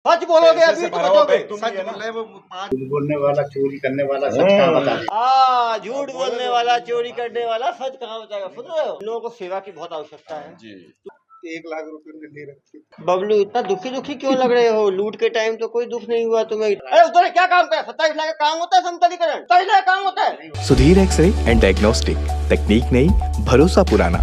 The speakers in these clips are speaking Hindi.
सच बोलोगे अभी तो बचोगे। सच बोल रहे वो झूठ बोलने वाला चोरी करने वाला सच कहाँ बताएगा। झूठ बोलने वाला चोरी करने वाला सच कहाँ बताएगा। सुन रहे हो, लोगों को सेवा की बहुत आवश्यकता है जी। 1 लाख रुपए में ले रखे। बबलू इतना दुखी दुखी क्यों लग रहे हो? लूट के टाइम तो कोई दुख नहीं हुआ तुम्हें। अरे उधर क्या काम कर, 27 लाख का काम होता है समतलीकरण, 27 लाख का काम होता है। सुधीर एक्सरे एंड डायग्नोस्टिक, तकनीक नई, भरोसा पुराना।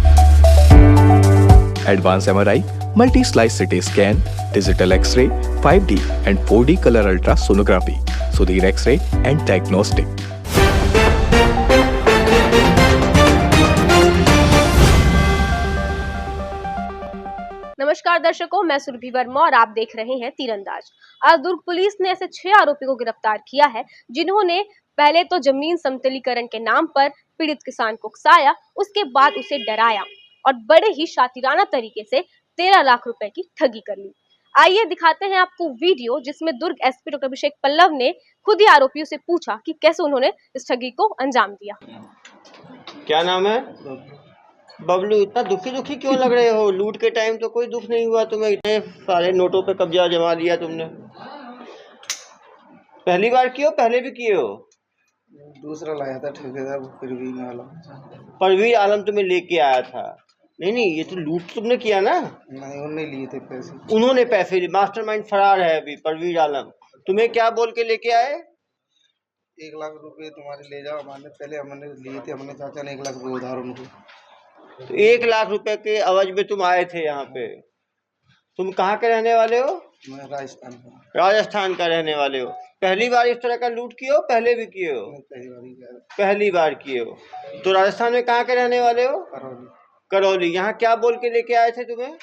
Advance MRI, multi slice CT scan, digital x-ray, 5D and 4D colour ultra sonography. Sudhir x-ray and diagnostic. नमस्कार दर्शकों, मैं सुरभि वर्मा और आप देख रहे हैं तीरंदाज। आज दुर्ग पुलिस ने ऐसे 6 आरोपियों को गिरफ्तार किया है जिन्होंने पहले तो जमीन समतलीकरण के नाम पर पीड़ित किसान को उकसाया, उसके बाद उसे डराया और बड़े ही शातिराना तरीके से 13 लाख रुपए की ठगी कर ली। आइए दिखाते हैं आपको वीडियो जिसमें दुर्ग एसपी डॉक्टर अभिषेक पल्लव ने खुद ही आरोपियों से पूछा कि कैसे उन्होंने इस ठगी को अंजाम दिया। क्या नाम है? बबलू इतना दुखी दुखी क्यों लग रहे हो? लूट के टाइम तो कोई दुख नहीं हुआ तुम्हें। इतने सारे नोटों पे कब्जा जमा लिया तुमने। पहली बार किए हो, पहले भी किए हो? दूसरा लाया था ठेकेदार परवीन आलम। परवीन आलम तुम्हें लेके आया था? नहीं, ये तो लूट तुमने किया ना। नहीं, उन्होंने लिए थे पैसे। उन्होंने पैसे लिए। मास्टरमाइंड फरार है अभी परवीन आलम। तुम्हें क्या बोल के लेके आए? 1 लाख रुपए तुम्हारे ले जाओ। हमने लिए थे, हमने चाचा ने 1 लाख रुपए उधार उनको। तो 1 लाख रुपए के अवज में तुम आए थे यहाँ पे। तुम कहाँ के रहने वाले हो? मैं राजस्थान का। राजस्थान का रहने वाले हो। पहली बार इस तरह का लूट किए हो, पहले भी किए हो? पहली बार ही किया। पहली बार किए हो। तो राजस्थान में कहाँ के रहने वाले हो? करौली। करौली। यहाँ क्या बोल के लेके आए थे तुम्हें?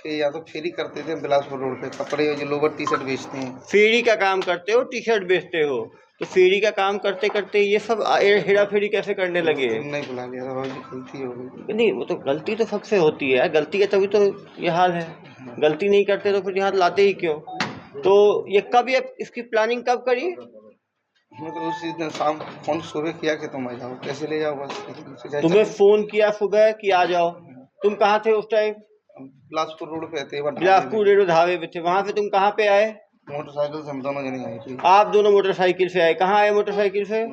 या तो फेरी करते थे बिलासपुर रोड पे, कपड़े जो लोवर टी शर्ट बेचते हैं। फेरी का काम करते हो, टी शर्ट बेचते हो। तो फेरी का काम करते करते ये सब हेरा फेरी कैसे करने लगे? नहीं बुला लिया था, गलती हो गई। नहीं, वो तो गलती तो सबसे होती है। गलती है तभी तो ये हाल है। गलती नहीं करते तो फिर यहाँ लाते ही क्यों? तो ये कब, ये इसकी प्लानिंग कब करी? मतलब उसी दिन शाम फोन सुबह किया कि तुम आ जाओ, कैसे ले जाओ बस। तुम्हें फोन किया सुबह कि आ जाओ? तुम कहाँ थे उस टाइम? बिलासपुर रोड पे थे। बिलासपुर रेडो ढाबे पे थे। वहां से तुम कहाँ पे आए? मोटरसाइकिल से हम दोनों जने आए थे। आप दोनों मोटरसाइकिल से आए। कहाँ आए मोटरसाइकिल से?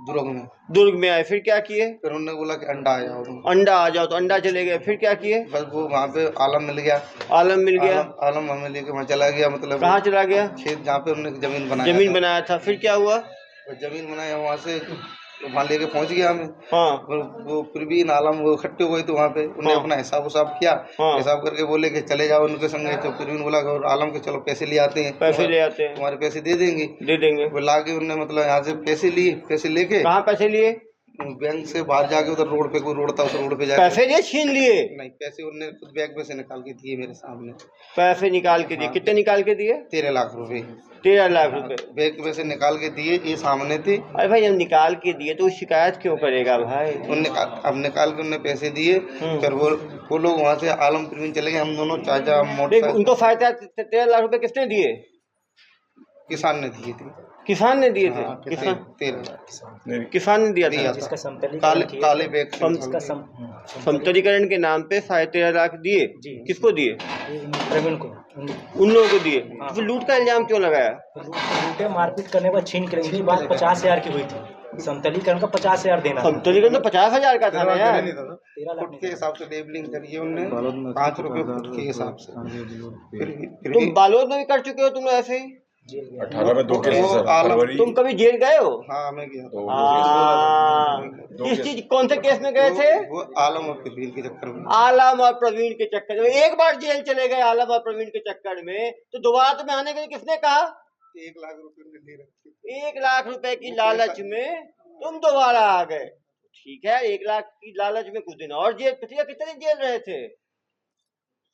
दुर्ग में। दुर्ग में आए। फिर क्या किए? फिर उन्होंने बोला कि अंडा आ जाओ तुम। अंडा आ जाओ, तो अंडा चले गए। फिर क्या किए? बस वो वहाँ पे आलम मिल गया। आलम मिल गया। आलम हमें लेके वहाँ चला गया। मतलब कहाँ चला गया? खेत जहाँ पे उन्होंने जमीन बनाया जमीन बनाया था। फिर क्या हुआ? जमीन बनाया वहाँ से वहाँ लेके पहुँच गया हमें। हाँ। वो प्रवीण आलम वो इकट्ठे हुए थे वहाँ पे। उन्हें अपना हिसाब उसाब किया। हिसाब करके बोले कि चले जाओ उनके संग। तो प्रवीण बोला और आलम के चलो पैसे ले आते हैं। पैसे ले आते हैं। तुम्हारे पैसे दे देंगे। दे देंगे। वो लाके उन्होंने मतलब यहाँ से पैसे लिए। पैसे लेके कहाँ पैसे लिए? बैंक से बाहर जाके उधर रोड पे, कोई रोड था उस रोड पे जाके पैसे लिए, छीन लिए? नहीं, पैसे उन्होंने खुद बैग में से निकाल के दिए मेरे सामने। पैसे निकाल के दिए? हाँ। कितने निकाल के दिए? 13 लाख रुपए। 13 लाख रुपए बैग में से निकाल के दिए, ये सामने थे। अरे भाई, जब निकाल के दिए तो शिकायत क्यों करेगा भाई? अब निकाल के उन्होंने पैसे दिए। फिर वो लोग वहाँ से आलम प्रवीण चले गए। हम दोनों चाचा मोटर। उनको फायदा 13 लाख रुपए किसने दिए? किसान ने दिए थे। किसान ने दिए थे? किसान 13 लाख किसान ने दिया था। काले बैग समतलीकरण के नाम पे 13.5 लाख दिए। किसको दिए? प्रवीण को। उन लोगों को दिए। तो लूट का इल्जाम क्यों लगाया? लूटे, मारपीट करने पर छीन कर। इनकी बात 50,000 की हुई थी। समतलीकरण का 50,000 देना। समतलीकरण तो 50,000 का था ना यार। 13 लाख फुट के हिसाब से लेबलिंग करिए उनने 5 रुपए फुट के हिसाब से। तुम बालोद में भी कर चुके हो तुम ऐसे ही? 18 में 2 केस। तुम कभी जेल गए हो? हाँ, मैं गया था। किस चीज, कौन से केस में गए थे? वो आलम और प्रवीण के चक्कर में। आलम और प्रवीण के चक्कर में। एक बार जेल चले गए आलम और प्रवीण के चक्कर में, तो दोबारा तुम्हें आने के लिए किसने कहा? 1 लाख रुपए ले रखे। 1 लाख रुपए की लालच में तुम दोबारा आ गए। ठीक है, 1 लाख की लालच में कुछ दिन और जेल। पिछले कितने दिन जेल रहे थे?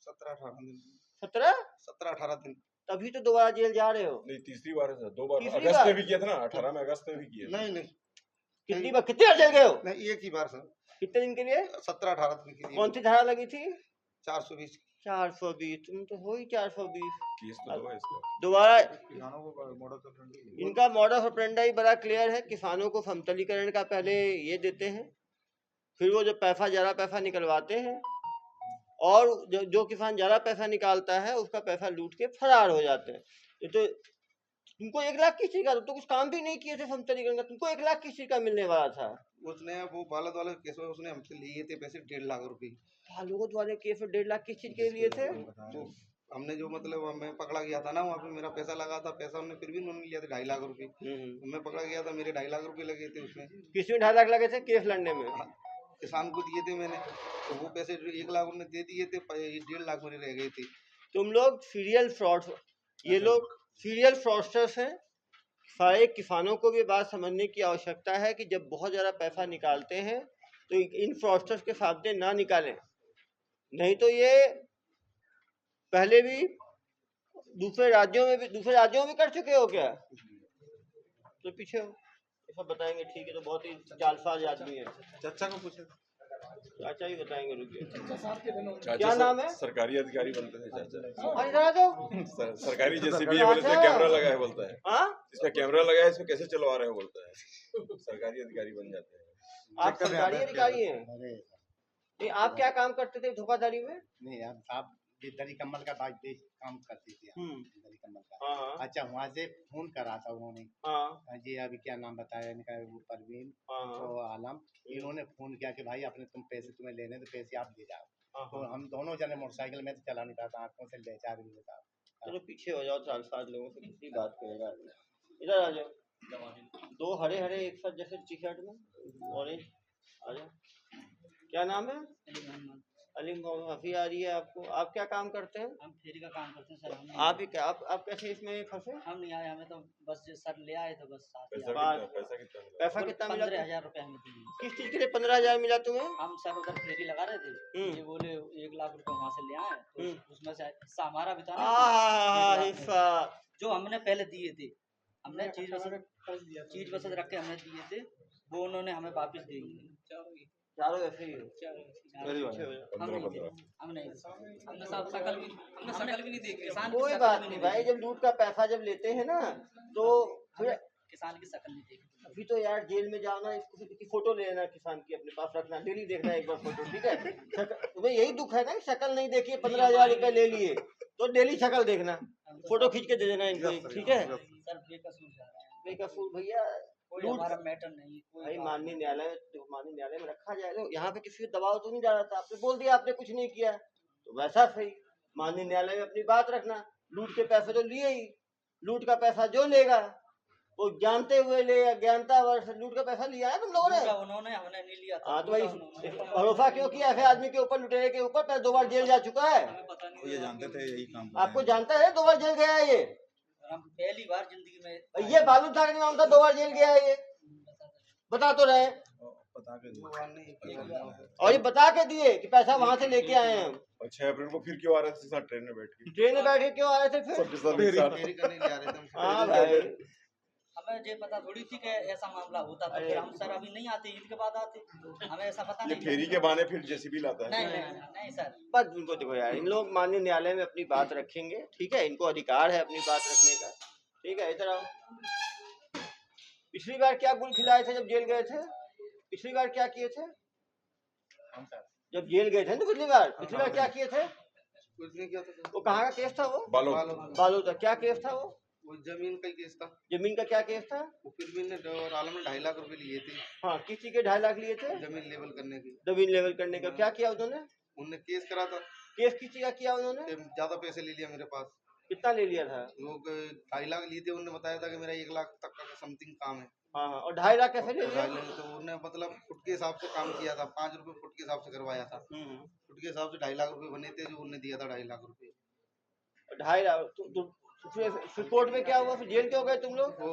17-18 दिन। 17-18 दिन। तभी तो दोबारा जेल जा रहे हो। नहीं, तीसरी बार है सर। 2 बार तीसरी अगस्त बार? में भी किया था ना। 18 में अगस्त में भी किया। नहीं, कितनी बार, कितने बार जेल गए हो? नहीं, एक ही बार सर। कितने दिन के लिए? 17-18 दिन के लिए। कौन सी धारा लगी थी? 420। 420। तुम तो हो ही 420। केस तो दो है इसका। दोबारा मॉडल इनका मॉडल ऑपरेंडी बड़ा क्लियर है। किसानों को समतलीकरण का पहले ये देते हैं, फिर वो जो पैसा जरा पैसा निकलवाते हैं, और जो किसान ज़्यादा पैसा निकालता है उसका पैसा लूट के फरार हो जाते हैं। ये तो तुमको 1 लाख किस चीज का, तो कुछ काम भी नहीं किए थे समतलीकरण का, तुमको 1 लाख किस चीज का मिलने वाला था? उसने वो बालद वाले केस में उसने हमसे लिए थे पैसे 1.5 लाख रुपए। बालूद वाले केस में 1.5 लाख किस चीज के लिए थे? तो हमने जो मतलब मैं पकड़ा गया था ना, वहाँ पे मेरा पैसा लगा था, पैसा उन्होंने फिर भी उन्होंने लिया था 2.5 लाख रुपए। मैं पकड़ा गया था, मेरे 2.5 लाख रुपए लगे थे उसमें। किसमें 2.5 लाख लगे थे केस लड़ने में? किसान को दिए थे मैंने, तो वो पैसे 1 लाख उन्होंने दे दिए थे, 1.5 लाख मेरे रह गए थे। तुम लोग सीरियल फ्रॉड, ये लोग सीरियल फ्रॉडस्टर्स हैं। सारे किसानों को भी बात समझने की आवश्यकता है कि जब बहुत ज़्यादा पैसा निकालते हैं तो इन फ्रॉडस्टर्स के सामने ना निकालें, नहीं तो ये पहले भी दूसरे राज्यों में कर चुके हो क्या? तो पीछे हो, ये सब बताएंगे। ठीक है, तो बहुत ही जालसाज आदमी है। चाचा को पूछे, चाचा ही बताएंगे, रुकिए। चाचा क्या नाम है? सरकारी अधिकारी बनते थे चाचा। और इधर आ जाओ। सरकारी जेसीबी बोले थे, कैमरा लगा है बोलता है। हाँ, इसमें कैमरा लगा है, इसमें कैसे चलवा रहे हो बोलता है। सरकारी अधिकारी बन जाते हैं। आप सरकारी अधिकारी हैं? नहीं, आप क्या काम करते थे धोखाधड़ी में? नहीं यार साहब, ये दरी कम्बल का बाज काम करती थी दरी कम्बल का। हाँ, अच्छा, वहाँ से फोन करा था उन्होंने। हाँ, जी अभी क्या नाम बताया इनका, वो परवीन हाँ, और आलम, इन्होंने फोन किया कि भाई अपने तुम पैसे तुम्हें लेने, तो पैसे आप दे जाओ। हाँ, तो हम दोनों जने मोटरसाइकिल में तो चला नहीं पाता, आंखों से ले 4 भी था। चलो पीछे हो जाओ, 4-5 लोगों से कितनी बात करेगा। इधर आ जाओ। 2 हरे हरे एक साथ जैसे टी शर्ट में ऑरेंज, आ जाओ। क्या नाम है? अलीम मोहम्मद। अभी आ रही है आपको। आप क्या काम करते हैं? हम फेरी का काम करते हैं सर। हम आप ही क्या, आप कैसे इसमें फंसे? हम नहीं आए, हमें तो बस सर ले आए, तो बस साथ ही पैसा कितना मिला? 15,000 रुपए हमें दिए। किस चीज के लिए 15,000 मिला तुम्हें? हम सर उधर फेरी लगा रहे थे, ये बोले 1 लाख रुपए वहाँ से ले आए, तो उसमें से हिस्सा हमारा भी था ना, हिस्सा जो हमने पहले दिए थे। हमने चीज वसत रख के हमने दिए थे, वो उन्होंने हमें वापिस दे दिए। चारों ऐसे ही हो। हमने सब शकल भी नहीं देखे। कोई बात नहीं भाई, जब लूट का पैसा जब लेते हैं ना तो फिर किसान की शकल नहीं देखी। अभी तो यार जेल में जाना, इसकी फोटो ले लेना किसान की, अपने पास रखना, डेली देखना एक बार फोटो, ठीक है? तुम्हें यही दुख है ना, शक्ल नहीं देखी, 15,000 रुपए ले लिए, तो डेली शक्ल देखना, फोटो खींच के दे देना इनको, ठीक है? सर बेकसूर जा रहा है। बेकसूर भैया, कोई हमारा मैटर नहीं। भाई माननीय न्यायालय में रखा जाए। यहाँ पे किसी को दबाव तो नहीं डाला था, आपने बोल दिया आपने कुछ नहीं किया, तो वैसा सही। माननीय न्यायालय में अपनी बात रखना। लूट के पैसे तो लिए ही, लूट का पैसा जो लेगा वो जानते हुए लेगा, ज्ञानतावर्ष लूट का पैसा लिया है तुम लोगों ने। उन्होंने, हमने नहीं लिया था। हाँ, तो भाई भरोसा क्यों किया ऐसे आदमी के ऊपर, लुटेरे के ऊपर? 2 बार जेल जा चुका है। ये जानते थे यही काम, आपको जानता है 2 बार जेल गया है ये? हम पहली बार जिंदगी में। ये बालू था कि 2 बार जेल गया है ये, बता तो रहे। और ये बता के दिए कि पैसा वहाँ से लेके आए हैं हम। और 6 अप्रैल को फिर क्यों आ रहे थे साथ ट्रेन में बैठ के? ट्रेन में बैठ के क्यों आ रहे थे फिर? हाँ भाई, हमें ये पता थोड़ी थी कि ऐसा मामला होता था। फिर हम सर अभी नहीं आते, ईद के बाद आते, हमें ऐसा पता ये नहीं। फेरी के बहाने फिर जेसीबी लाता है। नहीं सर, बस उनको देखो यार, इन लोग माननीय न्यायालय में अपनी बात रखेंगे, ठीक है? इनको अधिकार है अपनी बात रखने का, ठीक है? इधर आओ। पिछली बार क्या गुल खिलाए थे जब जेल गए थे? पिछली बार क्या किए थे जब जेल गए थे? तो पिछली बार क्या किए थे? कुछ नहीं किया था। वो कहाँ का केस था? वो बालो था। क्या केस था वो? जमीन का केस था। जमीन का क्या केस था? वो फिर ने और आलम ने 2.5 लाख रुपए लिए थे। हाँ, किस चीज के 2.5 लाख लिए थे? जमीन लेवल करने की। जमीन लेवल करने का क्या किया उन्होंने? उन्होंने केस करा था। केस किस चीज का किया उन्होंने? ज्यादा पैसे ले लिया मेरे पास। कितना ले लिया था? लोग 2.5 लाख लिए थे। उन्होंने बताया था कि मेरा 1 लाख तक का समथिंग काम है। हाँ, और 2.5 लाख कैसे ले लिया? तो उन्होंने मतलब फुट के हिसाब से काम किया था, 5 रुपए फुट के हिसाब से करवाया था। फुट के हिसाब से 2.5 लाख रुपए बने थे, जो उन्होंने दिया था 2.5 लाख रुपए। 2.5 लाख। फिर कोर्ट में क्या हुआ? फिर जेल क्यों गए तुम लोग? वो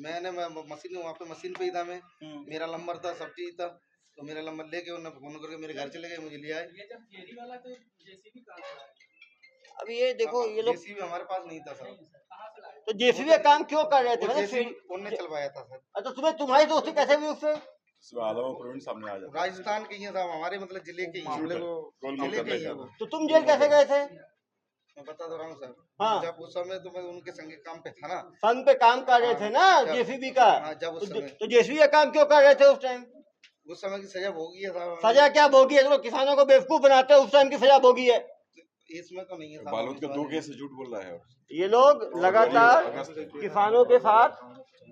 मैंने मशीन, वहाँ पे मशीन पे ही था मैं, मेरा नंबर था, सब चीज था, तो मेरा नंबर लेके उन्होंने फोन करके मेरे घर चले गए, मुझे ले आए। अब ये देखो, ये लोग जेसीबी हमारे पास नहीं था सर। तो जेसीबी का काम क्यों कर रहे थे? उन्होंने चलवाया था सर। अच्छा, तुम्हारी दोस्ती कैसे हुई उससे? सामने आ जाता। राजस्थान के ही है साहब, हमारे मतलब जिले के ही, जिले के ही है वो। तो तुम जेल कैसे गए थे? मैं बता तो रहा हूँ सर। हाँ, जब उस समय तो मैं उनके संग काम पे था ना। संघ पे काम कर रहे थे ना जेसीबी का। जब उस समय तो जेसीबी का काम क्यों कर रहे थे उस टाइम? उस समय की सजा भोगी है साहब। सजा क्या भोगी है? तो किसानों को बेवकूफ बनाते हो, उस टाइम की सजा भोगी है। इसमें तो नहीं है साहब। बालोद का 2 केस झूठ बोल रहा है। ये लोग लगातार किसानों के साथ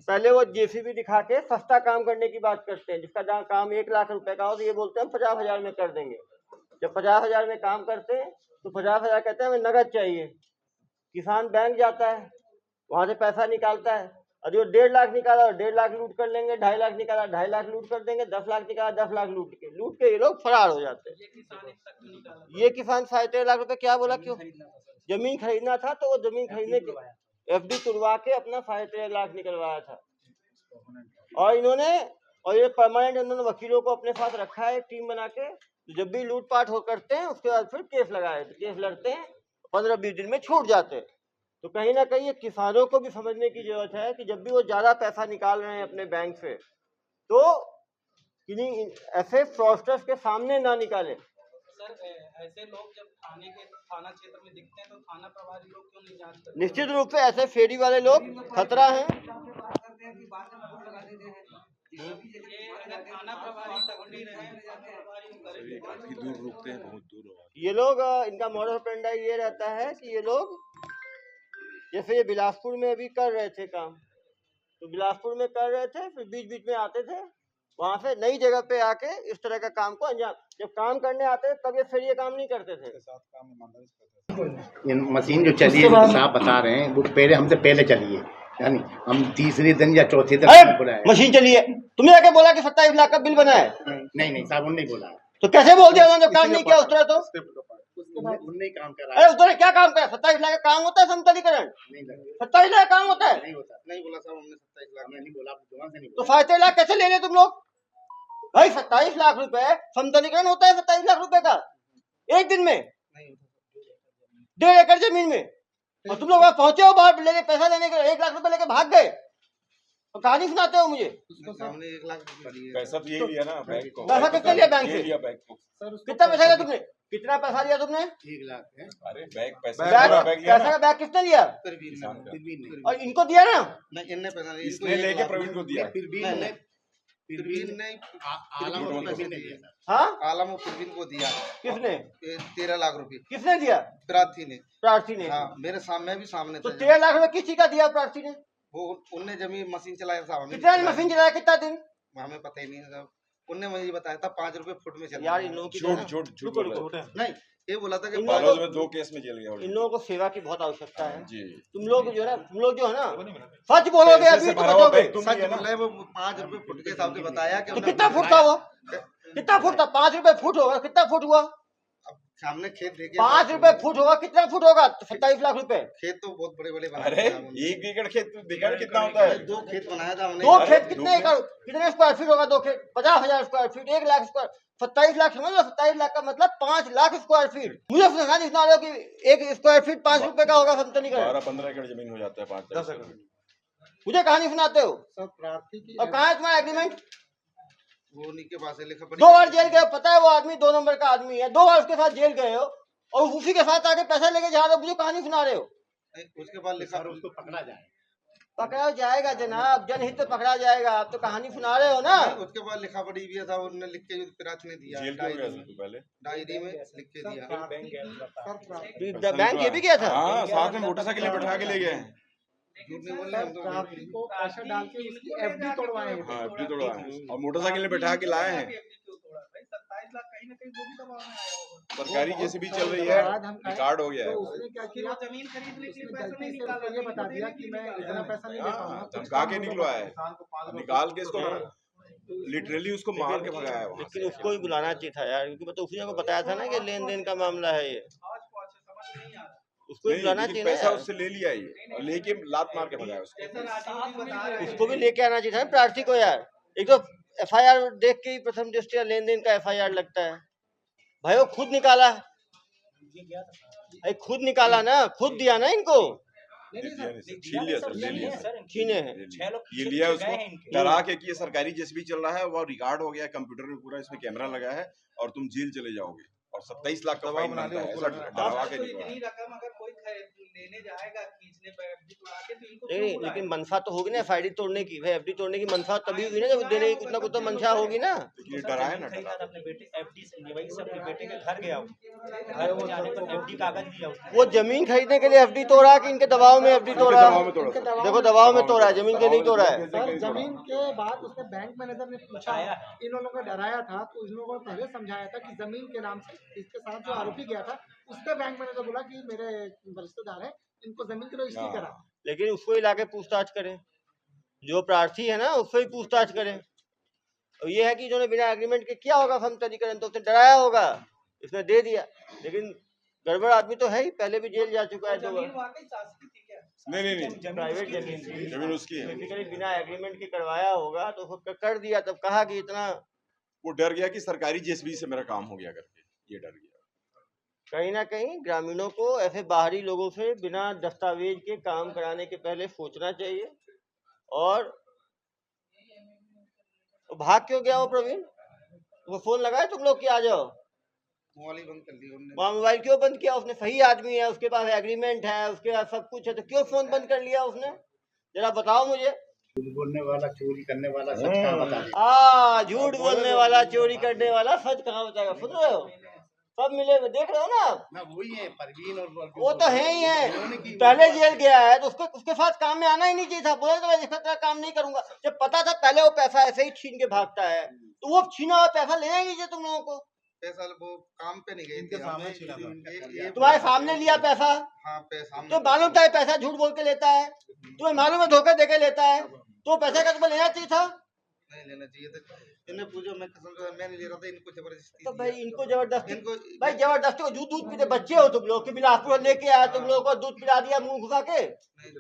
पहले वो जेसीबी दिखा के सस्ता काम करने की बात करते हैं, जिसका जहाँ काम 1 लाख रुपए का हो तो ये बोलते हैं हम 50,000 में कर देंगे। जब 50,000 में काम करते हैं तो 50,000 कहते हैं हमें नगद चाहिए। किसान बैंक जाता है, वहां से पैसा निकालता है, और जो 1.5 लाख निकाला 1.5 लाख लूट कर लेंगे, 2.5 लाख निकाला 2.5 लाख लूट कर देंगे, 10 लाख निकाला 10 लाख लूट के ये लोग फरार हो जाते हैं। ये किसान 13.5 लाख रुपए क्या बोला? क्यों? जमीन खरीदना था तो वो जमीन खरीदने के FD तुड़वा के अपना 13.5 लाख निकलवाया था। और ये परमानेंट इन्होंने वकीलों को अपने साथ रखा है, टीम बना के। तो जब भी लूटपाट हो करते हैं उसके बाद फिर केस लगाए, केस लड़ते हैं, 15-20 दिन में छूट जाते हैं। तो कहीं ना कहीं ये किसानों को भी समझने की जरूरत है कि जब भी वो ज्यादा पैसा निकाल रहे हैं अपने बैंक से तो किन्हीं ऐसे फ्रॉडस्टर्स के सामने ना निकालें। सर ऐसे लोग जब थाना क्षेत्र में दिखते हैं तो थाना प्रभारी लोग क्यों नहीं जांच करते? निश्चित रूप से ऐसे फेरी वाले लोग खतरा हैं। थाना प्रभारी तक काफी दूर रुकते हैं, बहुत दूर। ये लोग इनका मॉडल ऑपरेंडी ये रहता है कि ये लोग जैसे ये बिलासपुर में अभी कर रहे थे काम, तो बिलासपुर में कर रहे थे, फिर बीच बीच में आते थे, वहां से नई जगह पे आके इस तरह का काम को अंजाम, जब काम करने आते थे तब ये फिर ये काम नहीं करते थे। ये मशीन जो चली है साहब बता रहे हैं वो पहले हमसे पहले चली है, यानी हम तीसरे दिन या चौथे दिन बुलाए। मशीन चली है, तुमने आके बोला कि 27 लाख का बिल बना है? नहीं साहब उन्होंने बोला। तो कैसे बोल दिया उन्होंने? काम नहीं किया उस तरह तो उन्होंने काम करा। अरे उन्होंने क्या काम करा? 27 लाख का काम होता है समतलीकरण? 27 लाख काम होता है? नहीं होता। नहीं बोला साहब हमने 27 लाख नहीं बोला, जुबान से नहीं तो 27 लाख कैसे ले रहे तुम लोग भाई? 27 लाख रुपए समतलीकरण होता है 27 लाख रुपए का एक दिन में 1.5 एकड़ जमीन में, और तुम लोग वहां पहुंचे हो बाहर लेके पैसा लेने के 1 लाख रुपए लेके भाग गए और कहानी सुनाते हो मुझे। सामने 1 लाख पैसा तो यही लिया ना बैंक को। पैसा कितना लिया बैंक से? बैंक को कितना पैसा लिया तुमने? कितना पैसा लिया तुमने? 1 लाख है। अरे बैग पैसा पैसा का बैग किसने लिया? फिर भी नहीं। और इनको दिया ना? नहीं इनने पैसा नहीं, इसने लेके प्रवीण को दिया। फिर भी नहीं आलम को पैसे नहीं दिया। हाँ आलम और प्रवीण को दिया। किसने? 13 लाख रुपए किसने दिया? प्रार्थी ने। प्रार्थी ने? हाँ मेरे सामने भी सामने तो था। 13 लाख रुपए किसी का दिया प्रार्थी ने? वो उनने जमीन मशीन चलाया था। कितना मशीन चलाया? कितना दिन? हमें पता ही नहीं है साहब, उनने मुझे बताया था 5 रुपए फुट में चल। यार इन लोगों की झूठ नहीं ये बोला था कि इन बालोद में 2 केस में जेल गया। इन लोगों को सेवा की बहुत आवश्यकता है जी। तुम लोग जो है ना सच बोलोगे अभी तो बचोगे। सच बोल रहे वो 5 रुपए फुट के हिसाब से बताया कि तो कितना फुट था वो? कितना फुट था? 5 रुपए फुट होगा, कितना फुट हुआ? अब सामने खेत देखे 5 रुपए फुट होगा, कितना फुट होगा? 27 लाख रुपए। खेत तो बहुत बड़े बड़े अरे 1 एकड़ खेत देखा कितना होता है? 2 खेत बनाया था हमने। 2 खेत कितने एकड़, कितने स्क्वायर फीट होगा? 2 खेत 50,000 square feet, 1 lakh square, 27 lakh समझ लो। 27 लाख का मतलब 5 लाख स्क्वायर फीट। मुझे सुना रहे हो कि 1 स्क्वायर फीट 5 रुपए का होगा समतलीकरण? 12-15 एकड़ जमीन हो जाता है 5-10 एकड़। मुझे कहानी सुनाते हो। सब प्रार्थी की। और कहाँ है तुम्हारा एग्रीमेंट? वो उन्हीं के पास है, लिखा पड़ी। 2 बार जेल गए, पता है वो आदमी 2 नंबर का आदमी है। 2 बार उसके साथ जेल गए हो और उसी के साथ आके पैसा लेके जा रहे हो, मुझे कहानी सुना रहे हो। उसके बाद लिखा उसको पकड़ा जाए। पकड़ा जाएगा जनाब, जनहित तो पकड़ा जाएगा। आप तो कहानी सुना रहे हो ना। उसके बाद लिखा पड़ी भी था, उन्होंने लिख के प्रार्थी ने दिया जेल क्यों गया था पहले? डायरी में लिख के दिया। बैंक ये भी गया था? हाँ साथ में मोटरसाइकिल में बैठा के ले गए। झूठ नहीं बोल रहे हम तो। प्रार्थी को पैसा डाल के उसकी FD तोड़वाए हैं। हाँ FD तोड़वाए और मोटरसाइकिल में बैठा के लाए हैं। 27 लाख कहीं ना कहीं वो भी दबाव में आया होगा। सरकारी जैसे भी चल रही है, रिकॉर्ड हो गया है। उसने क्या किया? जमीन खरीदने के लिए पैसा गलती नहीं से निकाला, उसको ये बता दिया कि मैं इतना पैसा नहीं दे पाऊंगा। धमका के निकलवाया है, निकाल के इसको लिटरली उसको मार के भगाया है वहाँ लेकिन से। उसको ही बुलाना चाहिए था यार, क्योंकि मतलब उसने को बताया था ना कि लेन देन का मामला है ये। उसको ही बुलाना चाहिए ना पैसा यार। उससे ले लिया ये और लेके लात मार के भगाया उसको। उसको भी लेके आना चाहिए था प्रार्थी को यार। एक तो FIR देख के ही प्रथम दृष्टया लेन देन का FIR लगता है भाई। वो खुद निकाला, खुद निकाला ना, खुद दिया ना इनको। छीन लिया सर, ले लिया छीने हैं ये लिया उसको डरा के कि ये सरकारी जैसे भी चल रहा है वो रिकॉर्ड हो गया कंप्यूटर में, पूरा इसमें कैमरा लगा है और तुम जेल चले जाओगे। और 27 लाख का फाइन बनता है, ऐसा डरावा के नहीं इतनी रकम अगर कोई लेने जाएगा खींचने पर एफडी तोड़ा के तो इनको नहीं, लेकिन मनसा तो होगी ना एफआईडी तोड़ने की। भाई एफडी तोड़ने की मनसा तभी हुई ना जब देने की कुछ ना कुछ तो मंशा होगी ना। ये डराया ना, खरीदा था अपने बेटे एफडी से, वही से अपने बेटे के घर गया, घर वो जाने पर एफडी कागज दिया उसने। वो जमीन खरीदने के लिए एफडी तोड़ा कि इनके दबाव में एफडी तोड़ा? देखो दबाव में तोड़ा है, जमीन के नहीं तोड़ा है। सर जमीन के बाद उसने बैंक मैनेजर ने पूछा, इन लोगों को डराया था तो इन लोगों को पहले समझाया था कि जमीन के नाम से इसके साथ जो आरोपी गया था उसके बैंक मैनेजर बोला कि मेरे रिश्तेदार है, इनको जमीन की रजिस्ट्री करा। लेकिन उसको ही लाके पूछताछ करें, जो प्रार्थी है ना उससे ही पूछताछ करें। और ये है कि इन्होंने बिना एग्रीमेंट के किया होगा समतलीकरण, तो उसने डराया होगा, इसने दे दिया। लेकिन गड़बड़ आदमी तो है ही, पहले भी जेल जा चुका है 2 बार। नहीं प्राइवेट जमीन जमीन उसकी है। बेसिकली बिना एग्रीमेंट के करवाया होगा तो उसको कर दिया, तब कहा कि इतना वो डर गया कि सरकारी जेसीबी से मेरा काम हो गया करके, ये डर गया। कहीं ना कहीं ग्रामीणों को ऐसे बाहरी लोगों से बिना दस्तावेज के काम कराने के पहले सोचना चाहिए। और भाग क्यों गया वो प्रवीण? वो फोन लगाए तुम लोग कि आ जाओ? मोबाइल ही बंद कर दिया उन्होंने। मोबाइल क्यों बंद किया उसने? सही आदमी है, उसके पास एग्रीमेंट है, उसके पास सब कुछ है, तो क्यों फोन बंद कर लिया उसने? जरा बताओ मुझे। झूठ बोलने वाला, चोरी करने वाला सच कहाँ बताएगा? झूठ बोलने वाला, चोरी करने वाला सच कहाँ बताएगा? सुन रहे हो? सब मिले हुए देख रहे हो ना आप? ना वही है परवीन और वो तो है ही है, पहले जेल गया है तो उसके साथ काम में आना ही नहीं चाहिए था। बोला तो मैं इसका तरह काम नहीं करूंगा, जब पता था पहले वो पैसा ऐसे ही छीन के भागता है, तो वो छीना हुआ पैसा लेना ही नहीं चाहिए तुम लोगों को। पैसा वो काम पे नहीं गए थे, तुम्हारे सामने लिया पैसा। हाँ पैसा तो मालूम था पैसा झूठ बोल के लेता है, तुम्हें मालूम है धोखा दे के लेता है, तो पैसा का तुम्हें लेना चाहिए था। नहीं लेना चाहिए था, इन्हें पूछो, मैं नहीं ले रहा था, इनको जबरदस्ती। तो भाई इनको जबरदस्ती, भाई जबरदस्ती को दूध पीते बच्चे हो तुम लोग कि बिलासपुर लेके आया, तुम लोगों को दूध पिला दिया मुंह घुसा के। नहीं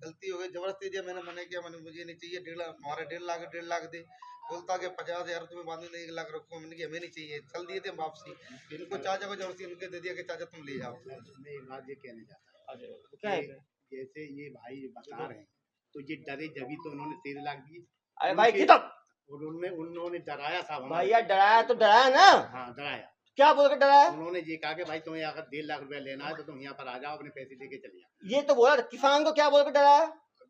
गलती हो गई, जबरदस्ती दिया, मैंने मना किया, मैंने मुझे नहीं चाहिए 1.5 लाख, हमारे 1.5 लाख दे। बोलता कि 50,000 तुम्हें बाद में 1 लाख रखो, मैंने कहा हमें नहीं चाहिए, चल दिए थे वापसी। इनको चाचा को जबरदस्ती इनके दे दिया कि चाचा तुम ले जाओ। मैं एक बात ये कहने जाता हूँ, जैसे ये भाई बता रहे हैं तो ये डरे जभी तो उन्होंने 13 लाख दिए। अरे भाई किताब उन्होंने डराया था भैया, डराया तो डराया ना। हाँ डराया, क्या बोल के डराया? उन्होंने ये कहा कि भाई तुम्हें अगर 1.5 लाख रुपया लेना है तो तुम यहाँ पर आ जाओ, अपने पैसे लेके चले जाओ। ये तो बोला किसान को, क्या बोल के डराया?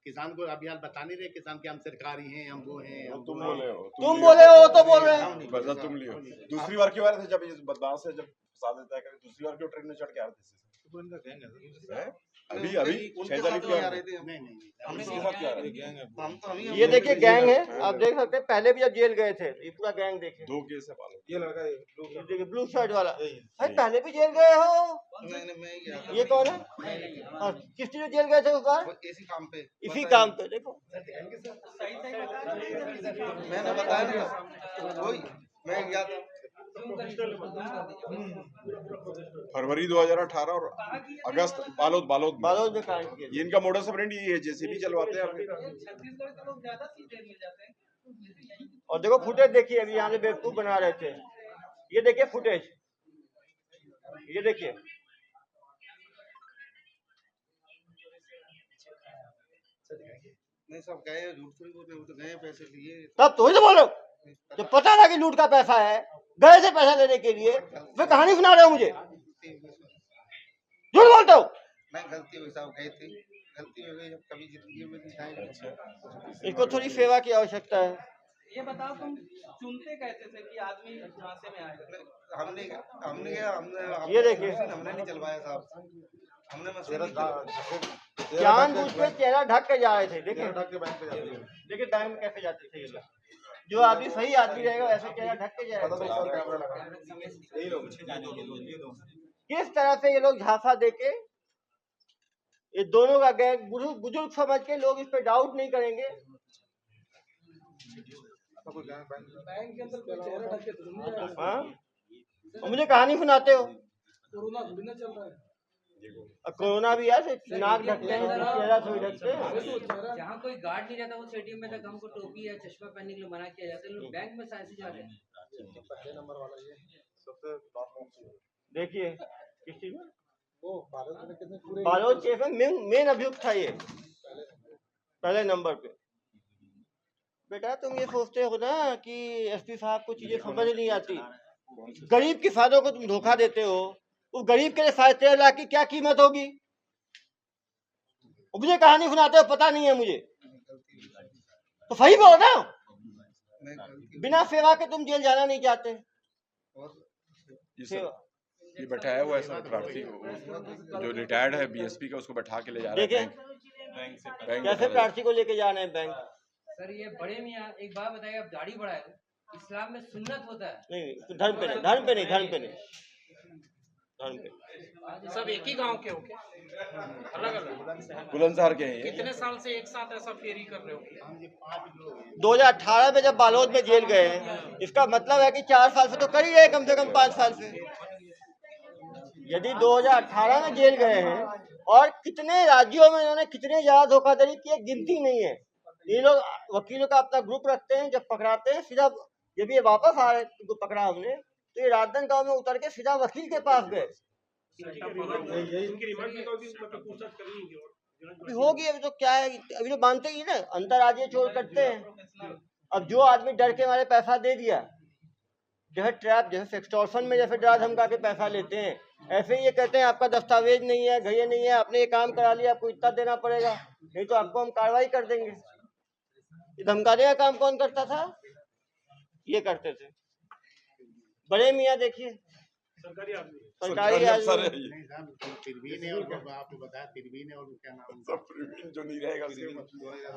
किसान को अभी हाल बता नहीं रहे, किसान के हम सरकारी हैं, हम वो हैं, हम तुम बोले हो, तुम बोले हो तो बोल रहे हैं। बस तुम लियो। दूसरी बार क्यों आ रहे थे? जब ये बदमाश से जब फंसा देता है, दूसरी बार क्यों ट्रेन में चढ़ के आ रहे थे? अभी 6 तारीख को आ रहे थे। नहीं ये देखिए गैंग है, आप देख सकते हैं, पहले भी जब जेल गए थे ये पूरा गैंग देखे। 2 केस है पालो। ये लड़का देखिए ब्लू शर्ट वाला, भाई पहले भी जेल गए हो? ये कौन है? किस चीज जेल गए थे उस बार? इसी काम पे, इसी काम पे। देखो मैंने बताया ना, वही मैं गया था फरवरी 2018 और अगस्त बालोद में कांड किया। ये इनका मोडस ऑपरेंडी ये है, जेसीबी चलवाते हैं। और देखो फुटेज देखिए, अभी यहाँ से बेवकूफ बना रहे थे, ये देखिए फुटेज, ये देखिए। नहीं सब गए, झूठ थोड़ी बोल रहे, वो तो गए पैसे लिए। तब तो ही तो बोलो, जब पता था कि लूट का पैसा है, गए थे पैसा लेने के लिए, फिर कहानी सुना रहे हो मुझे, झूठ बोलते हो। नहीं गलती हुई साहब, गए थे, गलती हो गई, जब कभी जिंदगी में नहीं खाएंगे। इसको थोड़ी सेवा की आवश्यकता है। ये बताओ तुम चुनते कैसे थे कि आदमी झांसे में आएगा? हमने ये देखिए, हमने नहीं चलवाया साहब, हमने जानबूझ के चेहरा ढक के जा रहे थे। देखिए देखिए बैंक में कैसे जाते थे ये लोग, जो आदमी सही आदमी रहेगा वैसे चेहरा ढक के जाएगा। किस तरह से ये लोग झांसा देके, ये दोनों का गैंग बुजुर्ग समझ के लोग इस पे डाउट नहीं करेंगे। बैंक के अंदर कोई चेहरा ढक के तो नहीं जा रहा। हाँ, और मुझे कहानी सुनाते हो। कोरोना थोड़ी ना चल रहा है। कोरोना भी है, नाक ढकते हैं, चेहरा थोड़ी ढकते हैं। जहाँ कोई गार्ड नहीं रहता, उस एटीएम में तक हमको टोपी या चश्मा पहनने के लिए मना किया जाता है, लोग बैंक में ऐसे जा रहे हैं। पहले नंबर वाला ये सबसे देखिए किस चीज में, वो बालोद केस में मेन अभियुक्त था ये, पहले नंबर पे। बेटा तुम ये सोचते हो ना कि एसपी साहब को चीजें समझ नहीं आती, गरीब किसानों को तुम धोखा देते हो, उस गरीब के लिए 13.5 लाख की क्या कीमत होगी? मुझे कहानी सुनाते हो, पता नहीं है मुझे, तो सही बोलो ना। बिना सेवा के तुम जेल जाना नहीं चाहते। ये बैठाया हुआ है सर प्रार्थी जो रिटायर्ड है बीएसपी का, उसको बैठा के ले जा रहे हैं देखिए कैसे प्रार्थी को लेके जा रहे हैं बैंक। सर ये बड़े मियाँ एक बात बताइए, आप दाढ़ी बढ़ाए, इस्लाम में सुन्नत होता है? नहीं, धर्म पे नहीं, धर्म पे नहीं, धर्म पे नहीं, धर्म पे। सब एक ही गांव के हो क्या? अलग अलग बुलंदशहर के हैं। कितने साल से एक साथ ऐसा फेरी कर रहे हो? 2018 में जब बालोद में जेल गए हैं, इसका मतलब है कि 4 साल से तो कर ही रहे, कम से कम 5 साल से। यदि 2018 में जेल गए हैं और कितने राज्यों में इन्होंने कितने ज्यादा धोखाधड़ी की है, गिनती नहीं है। ये लोग वकीलों का अपना ग्रुप रखते हैं, जब पकड़ाते हैं सीधा, जब ये वापस आ रहे तो पकड़ा हमने, तो ये राजनांदगांव गांव में उतर के सीधा वकील के पास गए। होगी अभी तो क्या है, अभी तो मानते ही ना, अंतर्राज्यीय चोर करते हैं। अब जो आदमी डर के हमारे पैसा दे दिया, जैसे ट्रैप, जैसे एक्सटॉर्शन में जैसे डरा धमका के पैसा लेते हैं, ऐसे ही ये कहते हैं आपका दस्तावेज नहीं है, घड़िया नहीं है, आपने ये काम करा लिया, आपको इतना देना पड़ेगा, नहीं तो आपको हम कार्रवाई कर देंगे। ये धमकाने का काम कौन करता था? ये करते थे बड़े मियाँ। देखिए सरकारी आदमी और क्या नाम जो नहीं रहेगा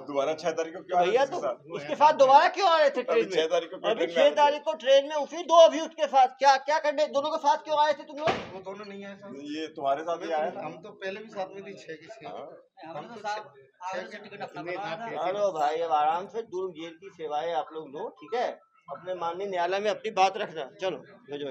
दोबारा 6 तारीख को क्यों भैया, तो उसके साथ दोबारा क्यों आ रहे थे ट्रेन में? 6 तारीख को, अभी 6 तारीख को ट्रेन में उसी 2 अभी उसके साथ क्या क्या करने, दोनों के साथ क्यों आए थे तुम लोग? वो दोनों नहीं आए साथ। ये तुम्हारे साथ ही आया था। हम तो पहले भी साथ में थे 6 के 6। चलो भाई अब आराम से दूर जेल की सेवाएं आप लोग लो, ठीक है? अपने माननीय न्यायालय में अपनी बात रखना। चलो भेजो।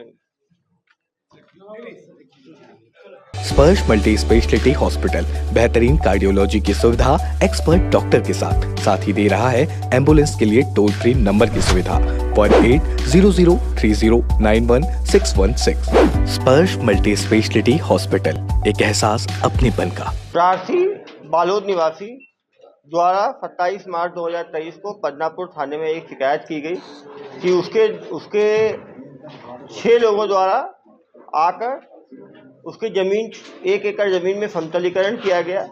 स्पर्श मल्टी स्पेशलिटी हॉस्पिटल बेहतरीन कार्डियोलॉजी की सुविधा एक्सपर्ट डॉक्टर के साथ ही दे रहा है एम्बुलेंस के लिए टोल फ्री नंबर की सुविधा 08003091616। स्पर्श मल्टी स्पेशलिटी हॉस्पिटल, एक एहसास अपनेपन का। प्रार्थी बालोद निवासी द्वारा 27 मार्च 2023 को पदनापुर थाने में एक शिकायत की गई कि उसके 6 लोगों द्वारा आकर उसकी जमीन 1 एकड़ जमीन में समतलीकरण किया गया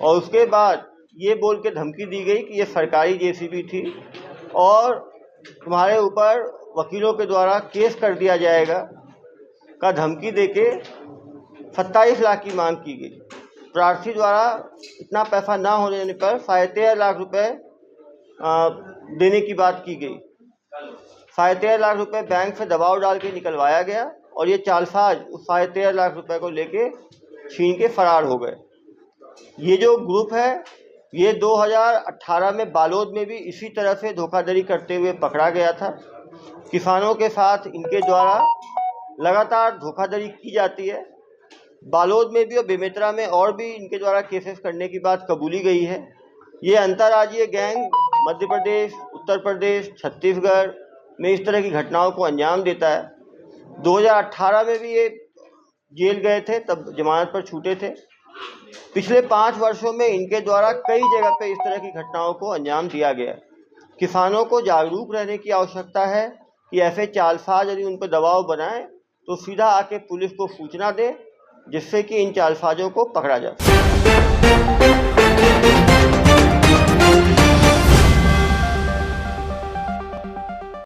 और उसके बाद ये बोल के धमकी दी गई कि ये सरकारी जेसीबी थी और तुम्हारे ऊपर वकीलों के द्वारा केस कर दिया जाएगा का धमकी देके 27 लाख की मांग की गई। प्रार्थी द्वारा इतना पैसा ना होने पर 13.5 लाख रुपए देने की बात की गई। 13.5 लाख रुपए बैंक से दबाव डाल के निकलवाया गया और ये चालसाज उस 13.5 लाख रुपए को लेके छीन के फरार हो गए। ये जो ग्रुप है ये 2018 में बालोद में भी इसी तरह से धोखाधड़ी करते हुए पकड़ा गया था। किसानों के साथ इनके द्वारा लगातार धोखाधड़ी की जाती है। बालोद में भी और बेमेतरा में और भी इनके द्वारा केसेस करने की बात कबूली गई है। ये अंतर्राज्यीय गैंग मध्य प्रदेश, उत्तर प्रदेश, छत्तीसगढ़ में इस तरह की घटनाओं को अंजाम देता है। 2018 में भी ये जेल गए थे, तब जमानत पर छूटे थे। पिछले 5 वर्षों में इनके द्वारा कई जगह पे इस तरह की घटनाओं को अंजाम दिया गया। किसानों को जागरूक रहने की आवश्यकता है कि ऐसे चालसाज यदि उन पर दबाव बनाएं तो सीधा आके पुलिस को सूचना दें, जिससे कि इन चालसाजों को पकड़ा जा सके।